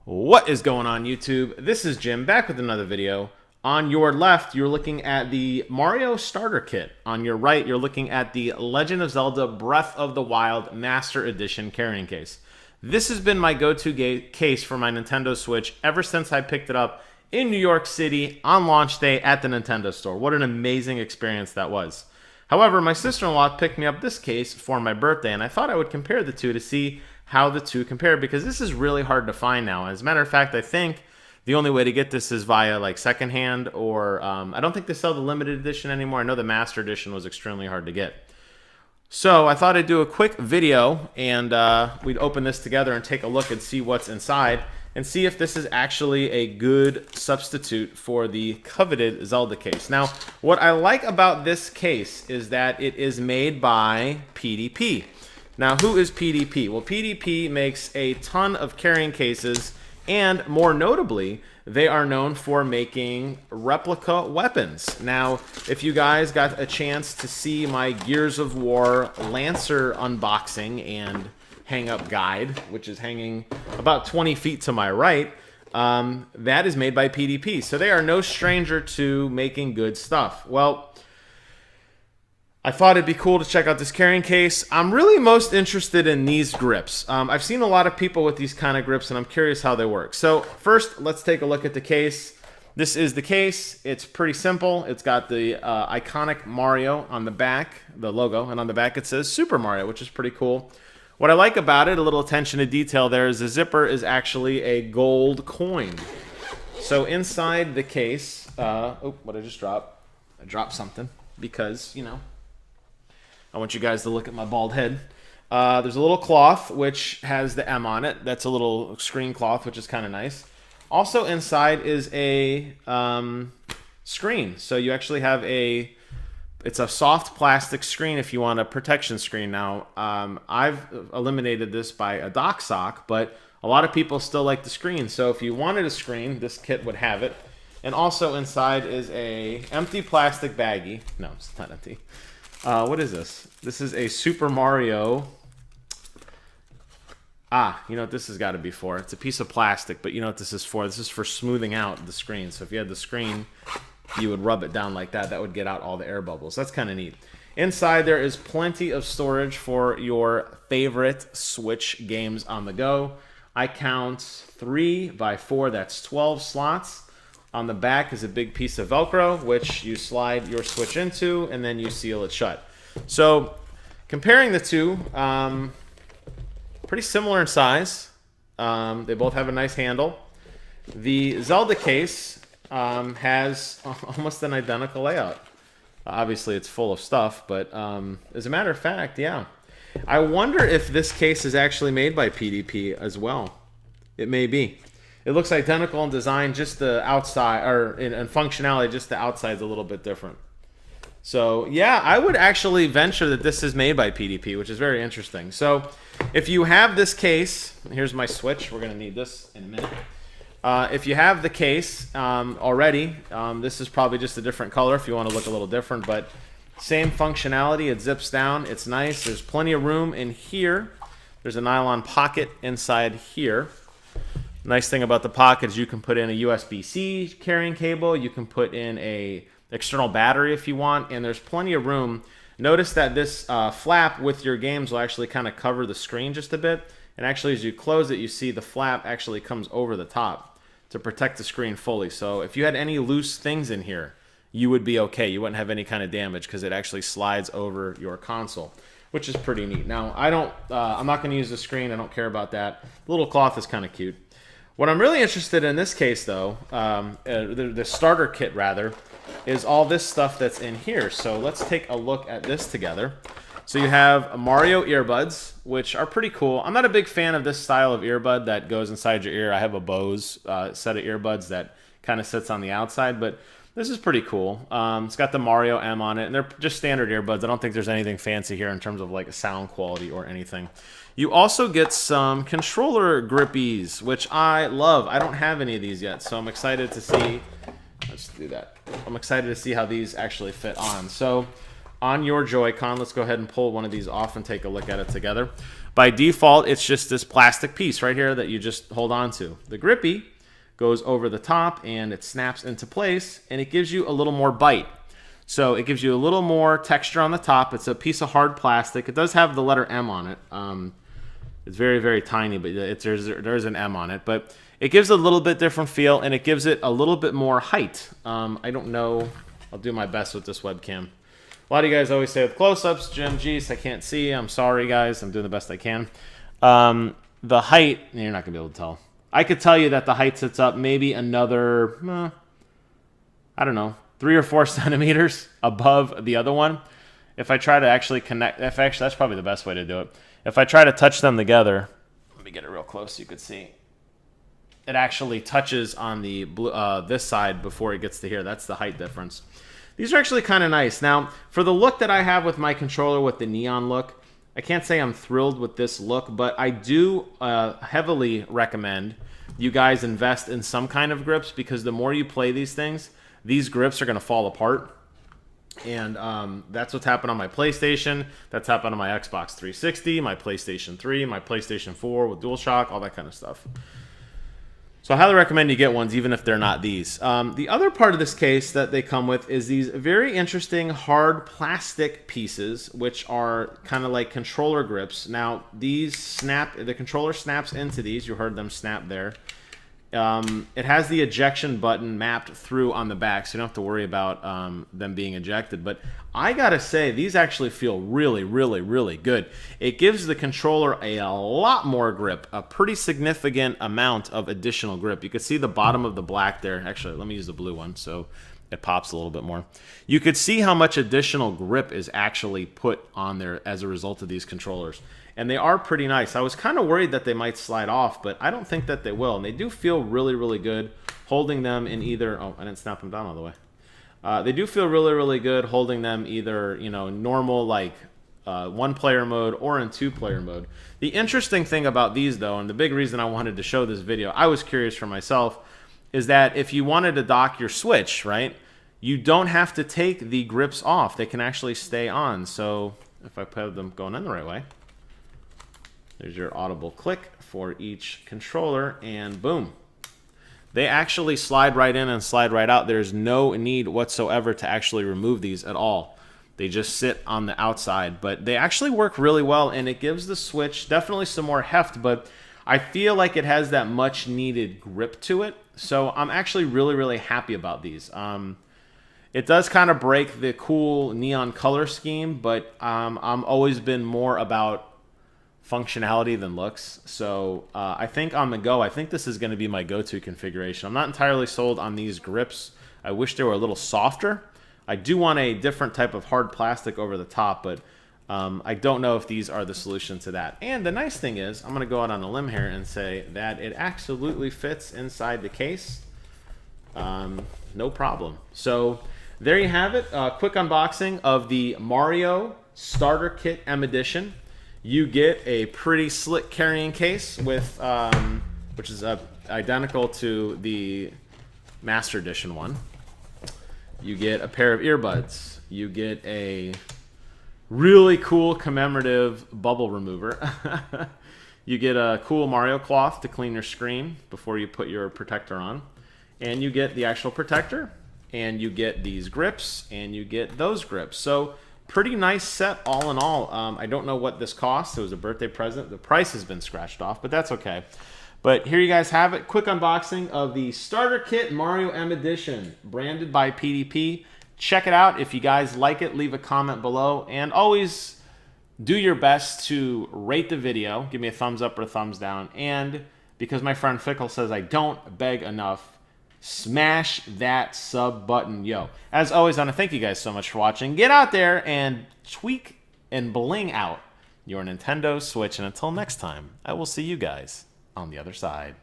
What is going on, YouTube? This is Jim back with another video. On your left, you're looking at the Mario Starter Kit. On your right, you're looking at the Legend of Zelda Breath of the Wild Master Edition carrying case. This has been my go-to case for my Nintendo Switch ever since I picked it up in New York City on launch day at the Nintendo store. What an amazing experience that was. However, my sister-in-law picked me up this case for my birthday, and I thought I would compare the two to see how the two compare, because this is really hard to find now. As a matter of fact, I think the only way to get this is via like secondhand, or I don't think they sell the limited edition anymore. I know the master edition was extremely hard to get. So I thought I'd do a quick video and we'd open this together and take a look and see what's inside and see if this is actually a good substitute for the coveted Zelda case. Now, what I like about this case is that it is made by PDP. Now, who is PDP? Well, PDP makes a ton of carrying cases, and more notably, they are known for making replica weapons. Now, if you guys got a chance to see my Gears of War Lancer unboxing and hang-up guide, which is hanging about 20 feet to my right, that is made by PDP. So they are no stranger to making good stuff. Well, I thought it'd be cool to check out this carrying case. I'm really most interested in these grips. I've seen a lot of people with these kind of grips, and I'm curious how they work. So first, let's take a look at the case. This is the case. It's pretty simple. It's got the iconic Mario on the back, the logo, and on the back it says Super Mario, which is pretty cool. What I like about it, a little attention to detail there, is the zipper is actually a gold coin. So inside the case, oh, what did I just drop? I dropped something because, you know, I want you guys to look at my bald head. There's a little cloth which has the M on it. That's a little screen cloth, which is kind of nice. Also inside is a screen. So you actually have it's a soft plastic screen if you want a protection screen. Now, I've eliminated this by a dock sock, but a lot of people still like the screen. So if you wanted a screen, this kit would have it. And also inside is a empty plastic baggie. No, it's not empty. What is this? This is a Super Mario. You know what this has got to be for? It's a piece of plastic, but you know what this is for? This is for smoothing out the screen. So if you had the screen, you would rub it down like that. That would get out all the air bubbles. That's kind of neat. Inside there is plenty of storage for your favorite Switch games on the go. I count 3 by 4. That's 12 slots. On the back is a big piece of Velcro, which you slide your Switch into, and then you seal it shut. So, comparing the two, pretty similar in size. They both have a nice handle. The Zelda case has almost an identical layout. Obviously, it's full of stuff, but as a matter of fact, yeah. I wonder if this case is actually made by PDP as well. It may be. It looks identical in design, just the outside, or in functionality, just the outside's a little bit different. So, yeah, I would actually venture that this is made by PDP, which is very interesting. So, if you have this case, here's my Switch. We're going to need this in a minute. If you have the case already, this is probably just a different color if you want to look a little different, but same functionality. It zips down. It's nice. There's plenty of room in here. There's a nylon pocket inside here. Nice thing about the pocket is you can put in a USB-C carrying cable. You can put in a external battery if you want, and there's plenty of room. Notice that this flap with your games will actually kind of cover the screen just a bit, and actually as you close it, you see the flap actually comes over the top to protect the screen fully. So if you had any loose things in here, you would be okay. You wouldn't have any kind of damage because it actually slides over your console, which is pretty neat. Now, I'm not going to use the screen. I don't care about that. The little cloth is kind of cute. What I'm really interested in this case, though, the starter kit, rather, is all this stuff that's in here. So let's take a look at this together. So you have Mario earbuds, which are pretty cool. I'm not a big fan of this style of earbud that goes inside your ear. I have a Bose set of earbuds that kind of sits on the outside, but this is pretty cool. It's got the Mario M on it, and they're just standard earbuds. I don't think there's anything fancy here in terms of like sound quality or anything. You also get some controller grippies, which I love. I don't have any of these yet, so I'm excited to see. Let's do that. I'm excited to see how these actually fit on. So on your Joy-Con, let's go ahead and pull one of these off and take a look at it together. By default, it's just this plastic piece right here that you just hold on to. The grippy goes over the top and it snaps into place, and it gives you a little more bite. So it gives you a little more texture on the top. It's a piece of hard plastic. It does have the letter M on it. It's very, very tiny, but there's an M on it. But it gives a little bit different feel, and it gives it a little bit more height. I don't know. I'll do my best with this webcam. A lot of you guys always say with close-ups, Jim, geez, I can't see. I'm sorry, guys. I'm doing the best I can. The height, you're not going to be able to tell. I could tell you that the height sits up maybe another, I don't know, 3 or 4 centimeters above the other one. If I try to actually connect, that's probably the best way to do it. If I try to touch them together, let me get it real close so you could see. It actually touches on the this side before it gets to here. That's the height difference. These are actually kind of nice. Now, for the look that I have with my controller with the neon look, I can't say I'm thrilled with this look, but I do heavily recommend you guys invest in some kind of grips, because the more you play these things, these grips are going to fall apart. And that's what's happened on my PlayStation. That's happened on my Xbox 360, my PlayStation 3, my PlayStation 4 with DualShock, all that kind of stuff. So I highly recommend you get ones, even if they're not these. The other part of this case that they come with is these very interesting hard plastic pieces, which are kind of like controller grips. Now, these snap, the controller snaps into these. You heard them snap there. It has the ejection button mapped through on the back, so you don't have to worry about them being ejected. But I gotta say, these actually feel really, really, really good. It gives the controller a lot more grip, a pretty significant amount of additional grip. You can see the bottom of the black there. Actually, let me use the blue one so it pops a little bit more. You could see how much additional grip is actually put on there as a result of these controllers. And they are pretty nice. I was kind of worried that they might slide off, but I don't think that they will. And they do feel really, really good holding them in either... Oh, I didn't snap them down all the way. They do feel really, really good holding them either, you know, normal, like 1-player mode or in 2-player mode. The interesting thing about these, though, and the big reason I wanted to show this video, I was curious for myself, is that if you wanted to dock your Switch, right, you don't have to take the grips off. They can actually stay on. So if I put them going in the right way, there's your audible click for each controller, and boom. They actually slide right in and slide right out. There's no need whatsoever to actually remove these at all. They just sit on the outside, but they actually work really well, and it gives the Switch definitely some more heft, but I feel like it has that much needed grip to it. So I'm actually really, really happy about these. It does kind of break the cool neon color scheme, but I'm always been more about functionality than looks. So I think on the go, I think this is going to be my go-to configuration. I'm not entirely sold on these grips. I wish they were a little softer. I do want a different type of hard plastic over the top, but I don't know if these are the solution to that. And the nice thing is, I'm going to go out on a limb here and say that it absolutely fits inside the case. No problem. So there you have it. A quick unboxing of the Mario Starter Kit M Edition. You get a pretty slick carrying case with, which is identical to the Master Edition one. You get a pair of earbuds. You get a really cool commemorative bubble remover. You get a cool Mario cloth to clean your screen before you put your protector on. And you get the actual protector. And you get these grips. And you get those grips. So pretty nice set all in all. I don't know what this cost. It was a birthday present. The price has been scratched off, but that's okay. But here you guys have it. Quick unboxing of the Starter Kit Mario M Edition, branded by PDP. Check it out. If you guys like it, leave a comment below. And always do your best to rate the video. Give me a thumbs up or a thumbs down. And because my friend Fickle says I don't beg enough, smash that sub button, yo. As always, I want to thank you guys so much for watching. Get out there and tweak and bling out your Nintendo Switch. And until next time, I will see you guys on the other side.